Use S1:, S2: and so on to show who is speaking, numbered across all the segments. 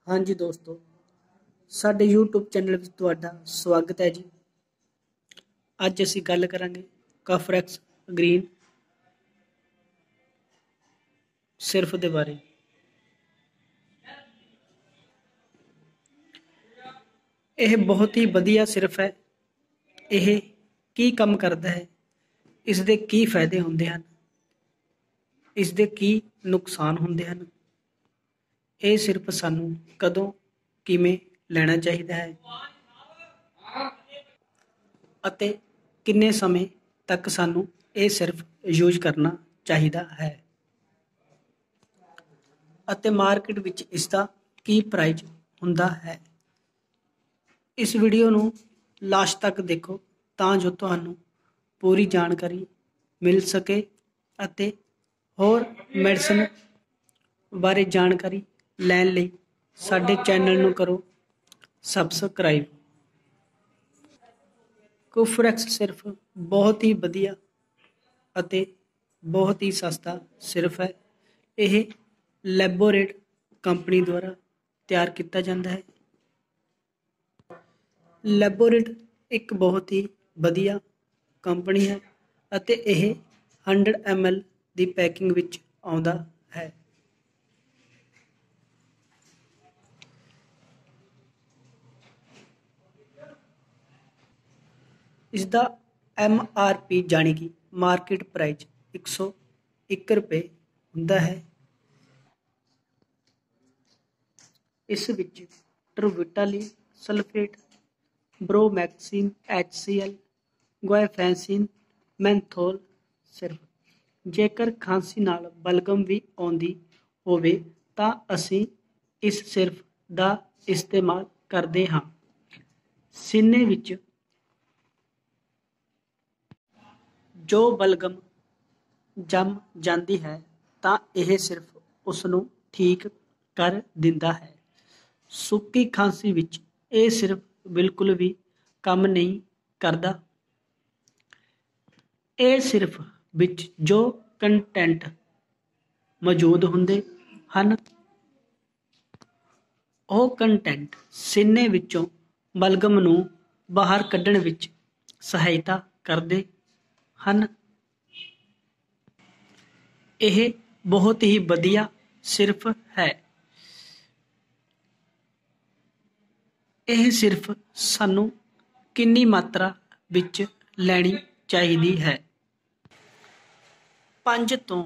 S1: हाँ जी दोस्तों, साडे यूट्यूब चैनल ਵਿੱਚ ਤੁਹਾਡਾ ਸਵਾਗਤ ਹੈ ਜੀ। ਅੱਜ ਅਸੀਂ ਗੱਲ ਕਰਾਂਗੇ ਕਫਰੈਕਸ ਗ੍ਰੀਨ ਸਿਰਫ ਦੇ ਬਾਰੇ। ਇਹ ਬਹੁਤ ਹੀ ਵਧੀਆ ਸਿਰਫ ਹੈ। ਇਹ ਕੀ ਕੰਮ ਕਰਦਾ ਹੈ, ਇਸ ਦੇ ਕੀ ਫਾਇਦੇ ਹੁੰਦੇ ਹਨ, ਇਸ ਦੇ ਕੀ ਨੁਕਸਾਨ ਹੁੰਦੇ ਹਨ, ਇਹ ਸਿਰਫ ਸਾਨੂੰ ਕਦੋਂ ਕਿਵੇਂ ਲੈਣਾ ਚਾਹੀਦਾ ਹੈ ਅਤੇ ਕਿੰਨੇ ਸਮੇਂ ਤੱਕ ਸਾਨੂੰ ਇਹ ਸਿਰਫ ਯੂਜ਼ ਕਰਨਾ ਚਾਹੀਦਾ ਹੈ ਅਤੇ ਮਾਰਕੀਟ ਵਿੱਚ ਇਸ ਦਾ ਕੀ ਪ੍ਰਾਈਸ ਹੁੰਦਾ ਹੈ। ਇਸ ਵੀਡੀਓ ਨੂੰ ਲਾਸਟ ਤੱਕ ਦੇਖੋ ਤਾਂ ਜੋ ਤੁਹਾਨੂੰ ਪੂਰੀ ਜਾਣਕਾਰੀ ਮਿਲ ਸਕੇ ਅਤੇ ਹੋਰ ਮੈਡੀਸਨ ਬਾਰੇ ਜਾਣਕਾਰੀ ਲੈਣ ਲਈ ਸਾਡੇ ਚੈਨਲ ਨੂੰ ਕਰੋ ਸਬਸਕ੍ਰਾਈਬ। ਕਫਰੈਕਸ ਸਿਰਫ ਬਹੁਤ ਹੀ ਵਧੀਆ ਅਤੇ ਬਹੁਤ ਹੀ ਸਸਤਾ ਸਿਰਫ ਹੈ। ਇਹ ਲੈਬੋਰੇਟ ਕੰਪਨੀ ਦੁਆਰਾ ਤਿਆਰ ਕੀਤਾ ਜਾਂਦਾ ਹੈ। ਲੈਬੋਰੇਟ ਇੱਕ ਬਹੁਤ ਹੀ ਵਧੀਆ ਕੰਪਨੀ ਹੈ ਅਤੇ ਇਹ 100 ml ਦੀ ਪੈਕਿੰਗ ਵਿੱਚ ਆਉਂਦਾ ਹੈ। ਇਸ ਦਾ MRP ਜਾਣੀ ਕਿ ਮਾਰਕੀਟ ਪ੍ਰਾਈਸ 101 ਰੁਪਏ ਹੁੰਦਾ ਹੈ। ਇਸ ਵਿੱਚ ਟਰਬੂਟਾਲੀ ਸਲਫੇਟ, ਬਰੋਮੈਕਸਿਨ, HCl, ਗੁਆਇਫੈਂਸਿਨ, ਮੈਂਥੋਲ ਸਿਰਫ। ਜੇਕਰ ਖਾਂਸੀ ਨਾਲ ਬਲਗਮ ਵੀ ਆਉਂਦੀ ਹੋਵੇ ਤਾਂ ਅਸੀਂ ਇਸ ਸਿਰਫ ਦਾ ਇਸਤੇਮਾਲ ਕਰਦੇ ਹਾਂ। ਸੀਨੇ ਵਿੱਚ ਜੋ ਬਲਗਮ ਜੰਮ ਜਾਂਦੀ ਹੈ ਤਾਂ ਇਹ ਸਿਰਫ ਉਸ ਨੂੰ ਠੀਕ ਕਰ ਦਿੰਦਾ ਹੈ। ਸੁੱਕੀ ਖਾਂਸੀ ਵਿੱਚ ਇਹ ਸਿਰਫ ਬਿਲਕੁਲ ਵੀ ਕੰਮ ਨਹੀਂ ਕਰਦਾ। ਇਹ ਸਿਰਫ ਵਿੱਚ ਜੋ ਕੰਟੈਂਟ ਮੌਜੂਦ ਹੁੰਦੇ ਹਨ ਉਹ ਕੰਟੈਂਟ ਸੀਨੇ ਵਿੱਚੋਂ ਬਲਗਮ ਨੂੰ ਬਾਹਰ ਕੱਢਣ ਵਿੱਚ ਸਹਾਇਤਾ ਕਰਦੇ ਹਨ। ਇਹ ਬਹੁਤ ਹੀ ਵਧੀਆ ਸਿਰਫ ਹੈ। ਇਹ ਸਿਰਫ ਸਾਨੂੰ ਕਿੰਨੀ ਮਾਤਰਾ ਵਿੱਚ ਲੈਣੀ ਚਾਹੀਦੀ ਹੈ? 5 ਤੋਂ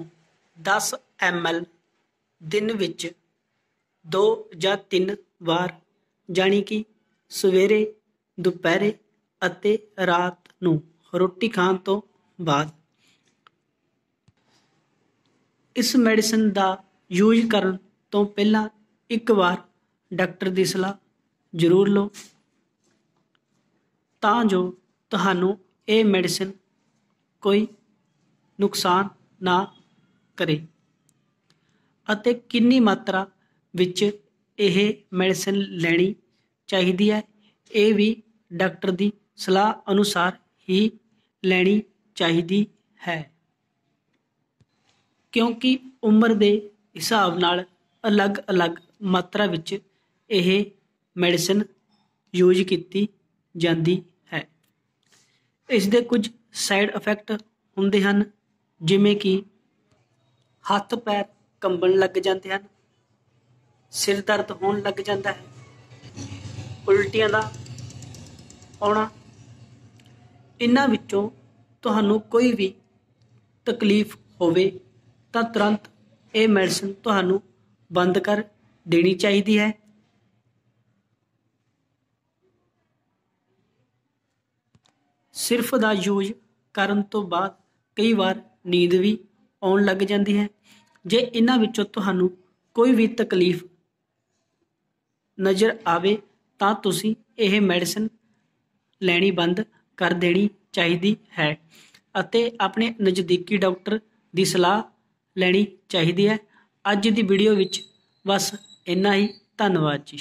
S1: 10 ml ਦਿਨ ਵਿੱਚ 2 ਜਾਂ 3 ਵਾਰ ਜਾਣੀ ਕਿ ਸਵੇਰੇ, ਦੁਪਹਿਰੇ ਅਤੇ ਰਾਤ ਨੂੰ ਰੋਟੀ ਖਾਣ ਤੋਂ ਬਾਅਦ। ਇਸ ਮੈਡੀਸਨ ਦਾ ਯੂਜ਼ ਕਰਨ ਤੋਂ ਪਹਿਲਾਂ ਇੱਕ ਵਾਰ ਡਾਕਟਰ ਦੀ ਸਲਾਹ ਜ਼ਰੂਰ ਲਓ ਤਾਂ ਜੋ ਤੁਹਾਨੂੰ ਇਹ ਮੈਡੀਸਨ ਕੋਈ ਨੁਕਸਾਨ ਨਾ ਕਰੇ ਅਤੇ ਕਿੰਨੀ ਮਾਤਰਾ ਵਿੱਚ ਇਹ ਮੈਡੀਸਨ ਲੈਣੀ ਚਾਹੀਦੀ ਹੈ ਇਹ ਵੀ ਡਾਕਟਰ ਦੀ ਸਲਾਹ ਅਨੁਸਾਰ ਹੀ ਲੈਣੀ ਚਾਹੀਦੀ ਹੈ, ਕਿਉਂਕਿ ਉਮਰ ਦੇ ਹਿਸਾਬ ਨਾਲ ਅਲੱਗ-ਅਲੱਗ ਮਾਤਰਾ ਵਿੱਚ ਇਹ ਮੈਡੀਸਨ ਯੂਜ਼ ਕੀਤੀ ਜਾਂਦੀ ਹੈ। ਇਸ ਦੇ ਕੁਝ ਸਾਈਡ ਇਫੈਕਟ ਹੁੰਦੇ ਹਨ, ਜਿਵੇਂ ਕਿ ਹੱਥ ਪੈਰ ਕੰਬਣ ਲੱਗ ਜਾਂਦੇ ਹਨ, ਸਿਰ ਦਰਦ ਹੋਣ ਲੱਗ ਜਾਂਦਾ ਹੈ, ਉਲਟੀਆਂ ਦਾ ਆਉਣਾ। ਇਹਨਾਂ ਵਿੱਚੋਂ ਤੁਹਾਨੂੰ ਕੋਈ ਵੀ ਤਕਲੀਫ ਹੋਵੇ ਤਾਂ ਤੁਰੰਤ ਇਹ ਮੈਡੀਸਨ ਤੁਹਾਨੂੰ ਬੰਦ ਕਰ ਦੇਣੀ ਚਾਹੀਦੀ ਹੈ। ਸਿਰਫ ਦਾ ਯੂਜ਼ ਕਰਨ ਤੋਂ ਬਾਅਦ ਕਈ ਵਾਰ ਨੀਂਦ ਵੀ ਆਉਣ ਲੱਗ ਜਾਂਦੀ ਹੈ। ਜੇ ਇਹਨਾਂ ਵਿੱਚੋਂ ਤੁਹਾਨੂੰ ਕੋਈ ਵੀ ਤਕਲੀਫ ਨਜ਼ਰ ਆਵੇ ਤਾਂ ਤੁਸੀਂ ਇਹ ਮੈਡੀਸਨ ਲੈਣੀ ਬੰਦ ਕਰ ਦੇਣੀ ਚਾਹੀਦੀ ਹੈ ਅਤੇ ਆਪਣੇ ਨਜ਼ਦੀਕੀ ਡਾਕਟਰ ਦੀ ਸਲਾਹ ਲੈਣੀ ਚਾਹੀਦੀ ਹੈ। ਅੱਜ ਦੀ ਵੀਡੀਓ ਵਿੱਚ ਬਸ ਇੰਨਾ ਹੀ। ਧੰਨਵਾਦ ਜੀ।